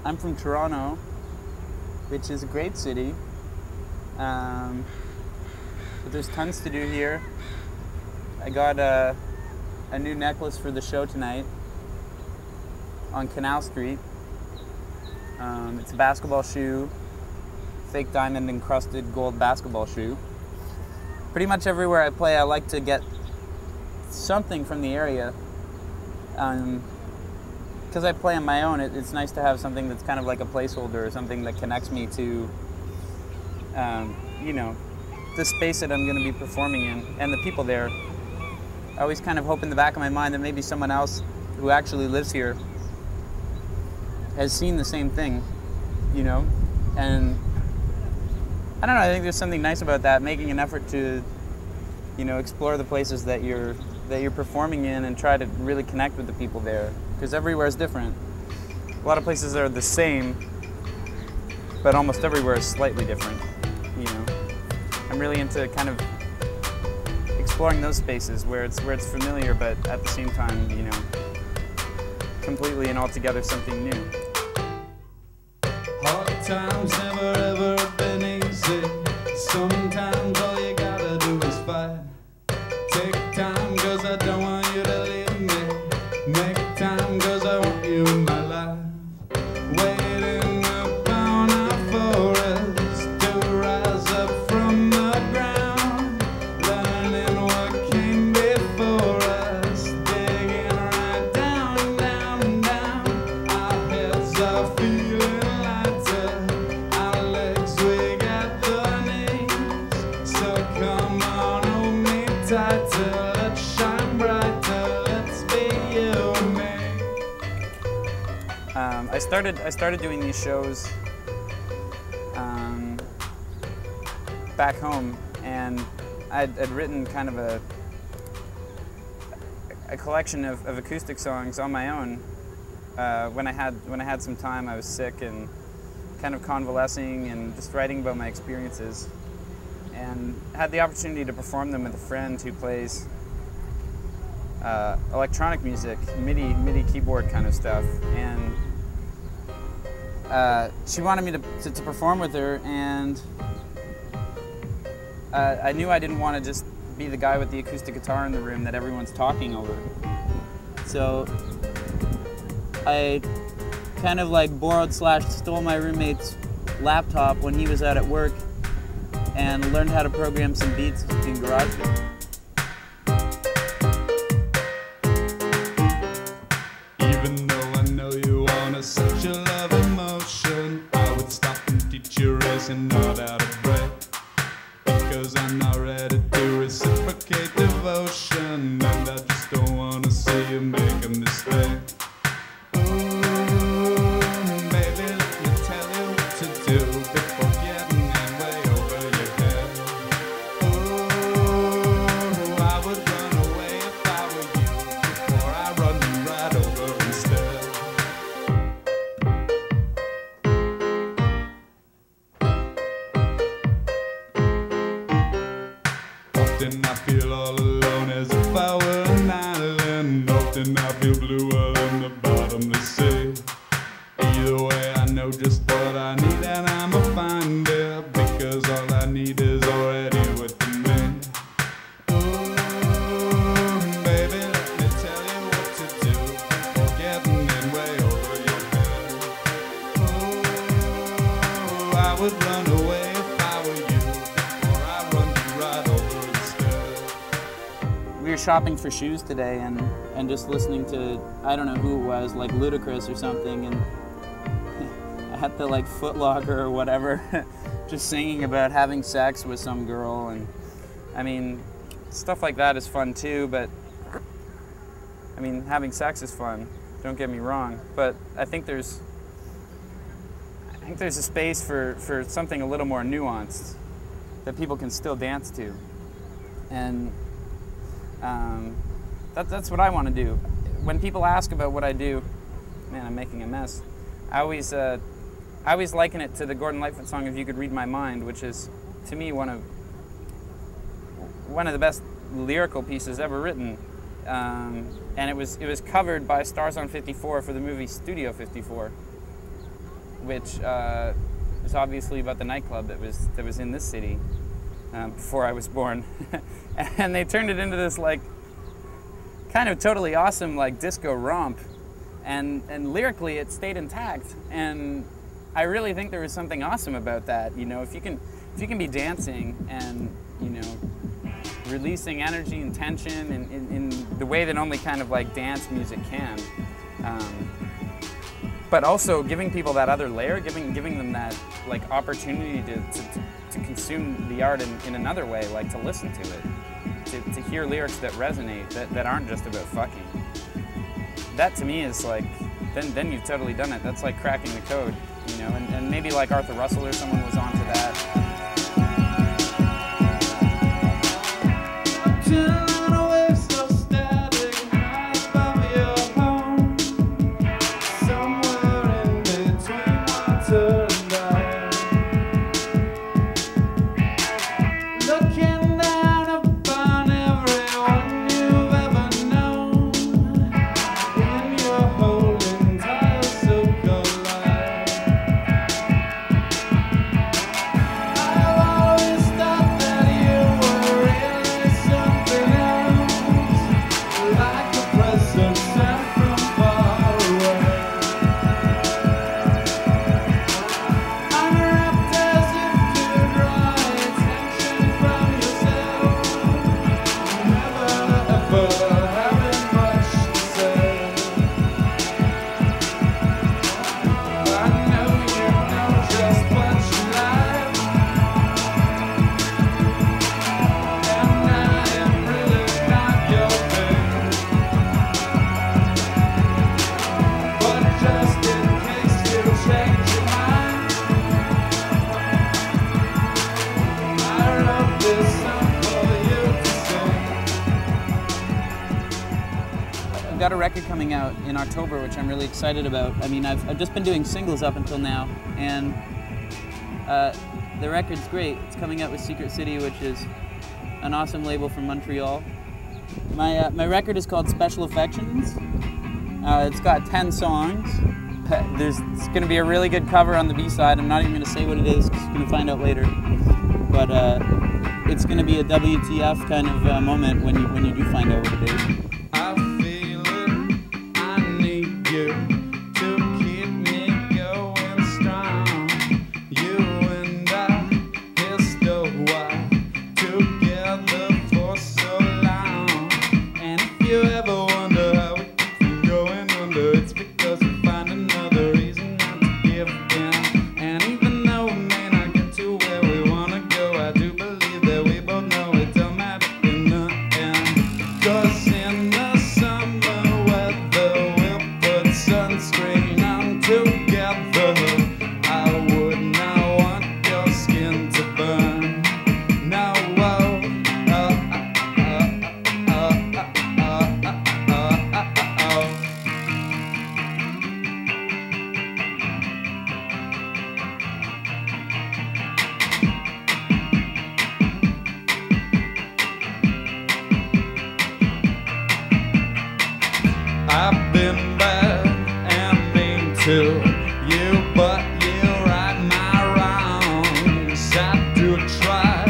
I'm from Toronto, which is a great city. But there's tons to do here. I got a new necklace for the show tonight on Canal Street. It's a basketball shoe, fake diamond encrusted gold basketball shoe. Pretty much everywhere I play, I like to get something from the area. Because I play on my own, it's nice to have something that's kind of like a placeholder or something that connects me to, you know, the space that I'm going to be performing in and the people there. I always kind of hope in the back of my mind that maybe someone else who actually lives here has seen the same thing, you know, and I don't know, I think there's something nice about that, making an effort to, you know, explore the places that you're performing in and try to really connect with the people there, because everywhere is different. A lot of places are the same, but almost everywhere is slightly different, you know. I'm really into kind of exploring those spaces where it's familiar, but at the same time, you know, completely and altogether something new. Hard times never ever been easy. Sometimes all you gotta do is fight. Take time, cause I don't want you to leave me. Make time, cause I want you in my life. Waiting upon our forest to rise up from the ground. Learning what came before us. Digging right down, down, down. Our heads are feeling lighter. Our legs, we got the knees. So come on, hold me tighter. Let's shine brighter. Let's be you and me. I started doing these shows back home, and I'd written kind of a collection of acoustic songs on my own when I had some time. I was sick and kind of convalescing and just writing about my experiences, and had the opportunity to perform them with a friend who plays electronic music, MIDI keyboard kind of stuff, and she wanted me to perform with her, and I knew I didn't want to just be the guy with the acoustic guitar in the room that everyone's talking over. So I kind of like borrowed / stole my roommate's laptop when he was out at work and learned how to program some beats in GarageBand. Even though I know you want such a love emotion, I would stop and teach you racing, not out of breath. Because I'm not ready to reciprocate devotion, and I just don't want to see you make a mistake. Ooh, baby, let me tell you what to do before getting in way over your head. Ooh, I would run away if I were you, before I run you right over instead. Often I feel all alone as if I were an island. Often I feel bluer than the bottomless sea. Either way, I know just what I need, and I'ma find it, because all I need is already within me. Ooh, baby, let me tell you what to do before getting in way over your head. Ooh, I would run away if I were you, before I run you right over instead. We were shopping for shoes today and just listening to, I don't know who it was, like Ludacris or something, and at the like Foot Locker or whatever, just singing about having sex with some girl. And I mean, stuff like that is fun too, but I mean, having sex is fun, don't get me wrong, but I think there's a space for something a little more nuanced that people can still dance to. And that's what I want to do. When people ask about what I do, man, I'm making a mess. I always liken it to the Gordon Lightfoot song "If You Could Read My Mind," which is, to me, one of the best lyrical pieces ever written. And it was covered by Stars on 54 for the movie Studio 54. which is obviously about the nightclub that was in this city before I was born. And they turned it into this like kind of totally awesome like disco romp, and lyrically it stayed intact, and I really think there was something awesome about that. You know, if you can be dancing and, you know, releasing energy and tension in the way that only kind of like dance music can, but also giving people that other layer, giving them that like opportunity to consume the art in another way, like to listen to it, to hear lyrics that resonate, that aren't just about fucking. That to me is like, then you've totally done it. That's like cracking the code, you know, and maybe like Arthur Russell or someone was onto that. I've got a record coming out in October, which I'm really excited about. I mean, I've just been doing singles up until now, and the record's great. It's coming out with Secret City, which is an awesome label from Montreal. My record is called Special Affections. It's got 10 songs. There's going to be a really good cover on the B-side. I'm not even going to say what it is, because you're going to find out later. But it's going to be a WTF kind of moment when you do find out what it is. I've been bad and mean to you, but you right my wrongs. I do try,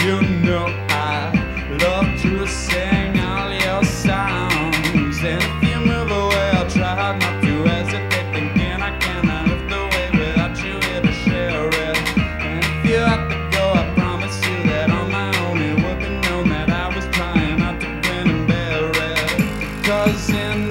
you know I love to sing all your songs. And if you move away, I'll try not to hesitate, thinking I cannot lift away without you here to share it. And if you have to go, I promise you that on my own it would be known that I was trying not to grin and bear it. 'Cause in